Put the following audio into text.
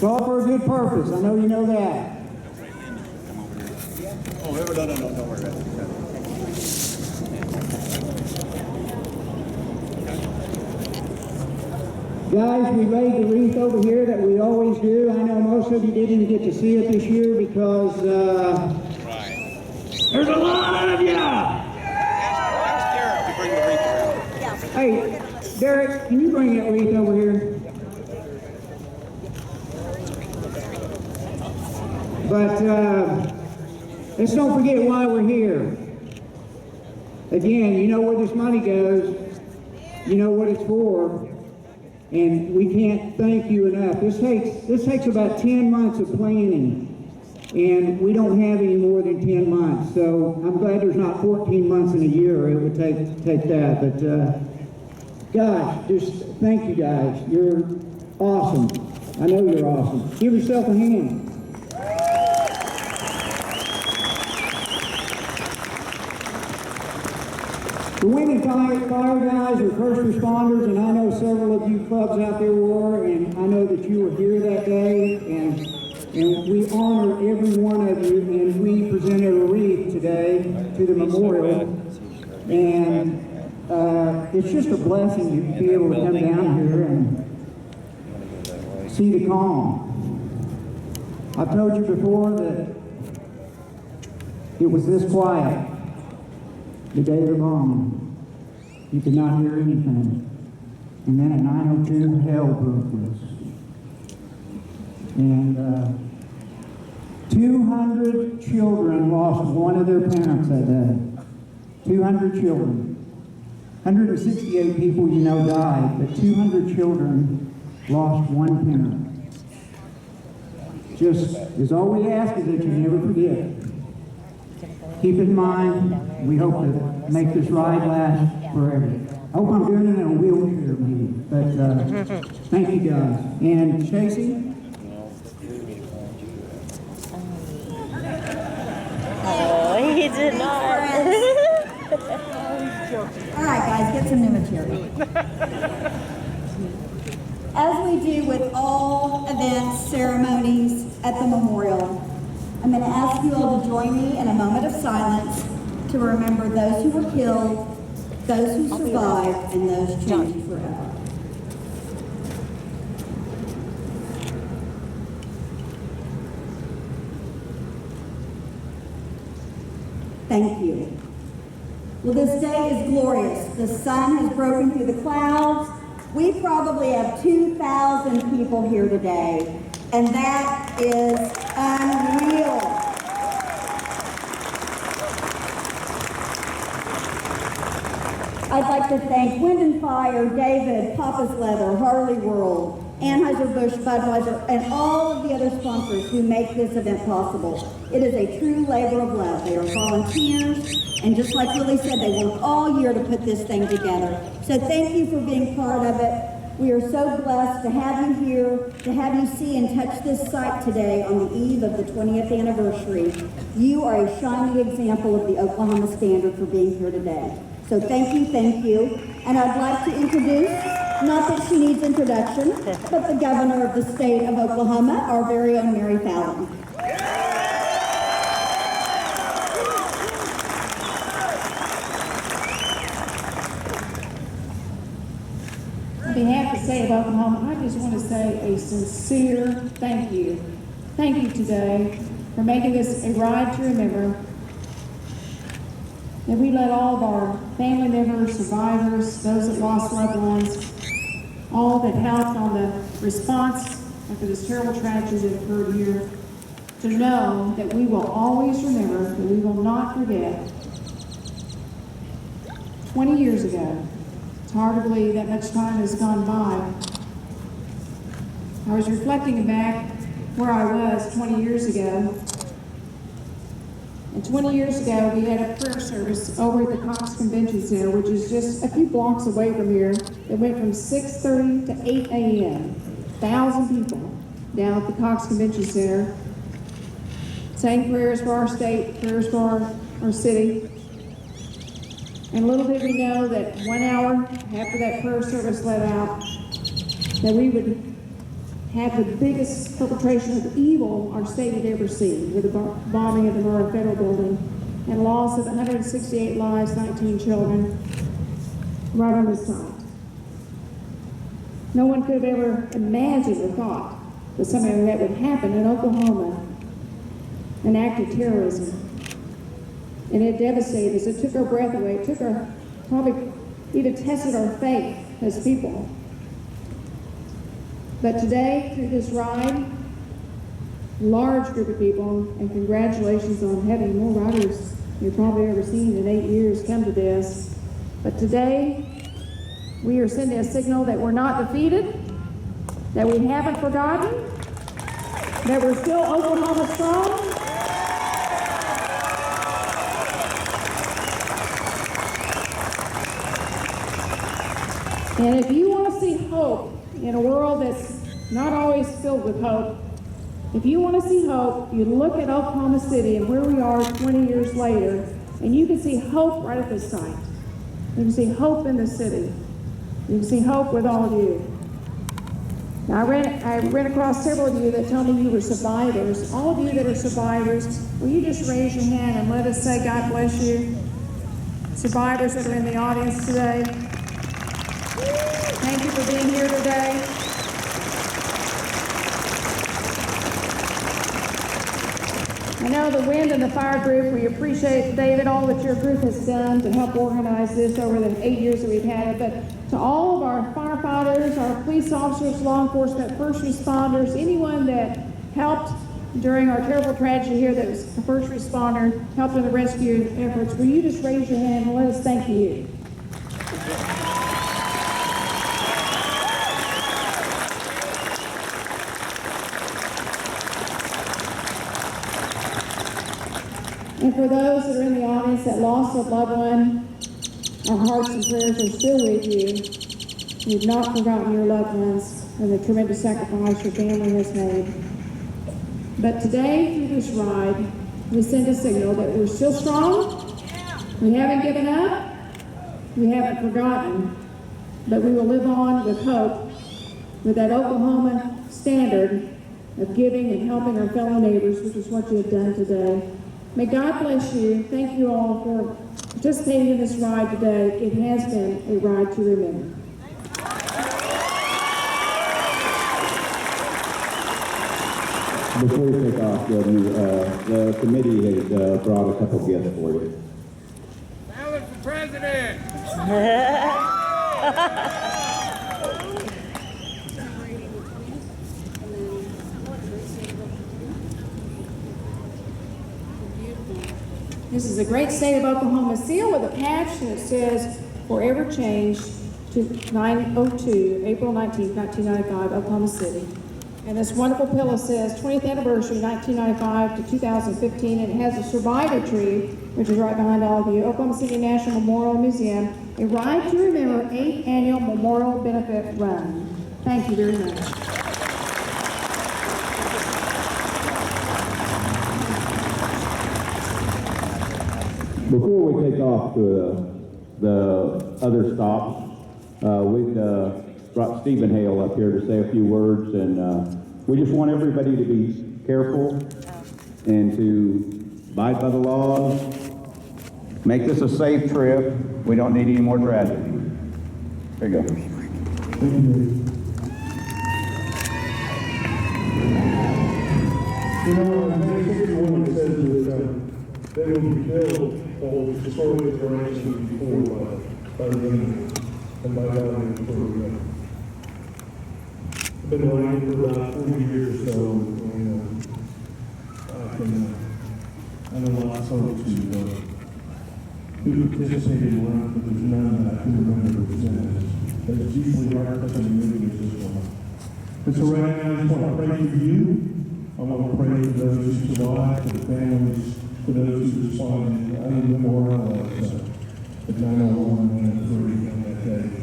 It's all for a good purpose. I know you know that. Oh, no, don't worry about it. Guys, we laid the wreath over here that we always do. I know most of you didn't get to see it this year because there's a lot of you. Ask Derek to bring the wreath around. Hey, Derek, can you bring that wreath over here? But let's don't forget why we're here. Again, you know where this money goes. You know what it's for. And we can't thank you enough. This takes about 10 months of planning. And we don't have any more than 10 months. So I'm glad there's not 14 months in a year. It would take that. But gosh, just thank you guys. You're awesome. I know you're awesome. Give yourself a hand. The women fire guys are first responders, and I know several of you clubs out there were, and I know that you were here that day, and we honor every one of you, and we presented a wreath today to the memorial, and it's just a blessing to be able to come down here and see the calm. I've told you before that it was this quiet the day of the bombing. You could not hear anything. And then at 9:02, hell broke loose. And 200 children lost one of their parents that day. 200 children. 168 people you know died, but 200 children lost one parent. Just, is all we ask is that you never forget. Keep in mind, we hope to make this ride last forever. I hope I'm doing it in a wheelchair, maybe. But thank you guys. And Tracy? Oh, he did not. All right, guys, get some new material. As we do with all events, ceremonies at the memorial, I'm going to ask you all to join me in a moment of silence to remember those who were killed, those who survived, and those changed forever. Thank you. Well, this day is glorious. The sun has broken through the clouds. We probably have 2,000 people here today, and that is unreal. I'd like to thank Wind and Fire, David, Papa's Leather, Harley World, Anheuser-Busch, Budweiser, and all of the other sponsors who make this event possible. It is a true labor of love. They are volunteers, and just like Willie said, they work all year to put this thing together. So thank you for being part of it. We are so blessed to have you here, to have you see and touch this site today on the eve of the 20th anniversary. You are a shining example of the Oklahoma standard for being here today. So thank you. And I'd like to introduce, not that she needs introduction, but the governor of the state of Oklahoma, our very own Mary Fallon. On behalf of the state of Oklahoma, I just want to say a sincere thank you. Thank you today for making this a ride to remember. That we let all of our family members, survivors, those that lost loved ones, all that helped on the response after this terrible tragedy that occurred here, to know that we will always remember, that we will not forget. 20 years ago, it's hard to believe that much time has gone by. I was reflecting back where I was 20 years ago. And 20 years ago, we had a prayer service over at the Cox Convention Center, which is just a few blocks away from here. It went from 6:30 to 8 a.m. 1,000 people down at the Cox Convention Center, saying prayers for our state, prayers for our city. And little did we know that 1 hour after that prayer service let out, that we would had the biggest perpetration of evil our state had ever seen, with the bombing of the Murrah Federal Building and loss of 168 lives, 19 children, right on the site. No one could have ever imagined or thought that something like that would happen in Oklahoma, an act of terrorism. And it devastated us. It took our breath away. It took our, probably even tested our faith as people. But today, through this ride, a large group of people, and congratulations on having more riders you've probably ever seen in 8 years come to this. But today, we are sending a signal that we're not defeated, that we haven't forgotten, that we're still Oklahoma strong. And if you want to see hope in a world that's not always filled with hope, if you want to see hope, you look at Oklahoma City and where we are 20 years later, and you can see hope right at this site. You can see hope in the city. You can see hope with all of you. Now, I ran across several of you that told me you were survivors. All of you that are survivors, will you just raise your hand and let us say God bless you? Survivors that are in the audience today, thank you for being here today. I know the Wind and the Fire group, we appreciate, David, all that your group has done to help organize this over the 8 years that we've had it. But to all of our firefighters, our police officers, law enforcement, first responders, anyone that helped during our terrible tragedy here that was a first responder, helped in the rescue efforts, will you just raise your hand and let us thank you? And for those that are in the audience that lost a loved one, our hearts and prayers are still with you. You've not forgotten your loved ones and the tremendous sacrifice your family has made. But today, through this ride, we send a signal that we're still strong, we haven't given up, we haven't forgotten, but we will live on with hope, with that Oklahoma standard of giving and helping our fellow neighbors, which is what you have done today. May God bless you. Thank you all for participating in this ride today. It has been a ride to remember. Before we take off, the committee has brought a couple gifts for you. Ballot for president! This is a great state of Oklahoma seal with a patch that says forever changed to 902, April 19th, 1995, Oklahoma City. And this wonderful pillow says 20th anniversary, 1995 to 2015. And it has a survivor tree, which is right behind all of you. Oklahoma City National Memorial Museum, a Ride to Remember 8th Annual Memorial Benefit Run. Thank you very much. Before we take off to the other stops, we've brought Stephen Hale up here to say a few words, and we just want everybody to be careful and to abide by the laws. Make this a safe trip. We don't need any more tragedy. There you go. You know, there's someone that says that they will be killed or destroyed the generation before by the enemy and by God and for I've been writing for about 40 years or so, and I know lots of folks who participated in one, but there's none that I can remember that is deeply heart-touching and moving as this one. And so right now, I just want to pray for you. I want to pray for those who survived, for the families, for those who responded. I didn't memorialize at 9/11 and 3 on that day.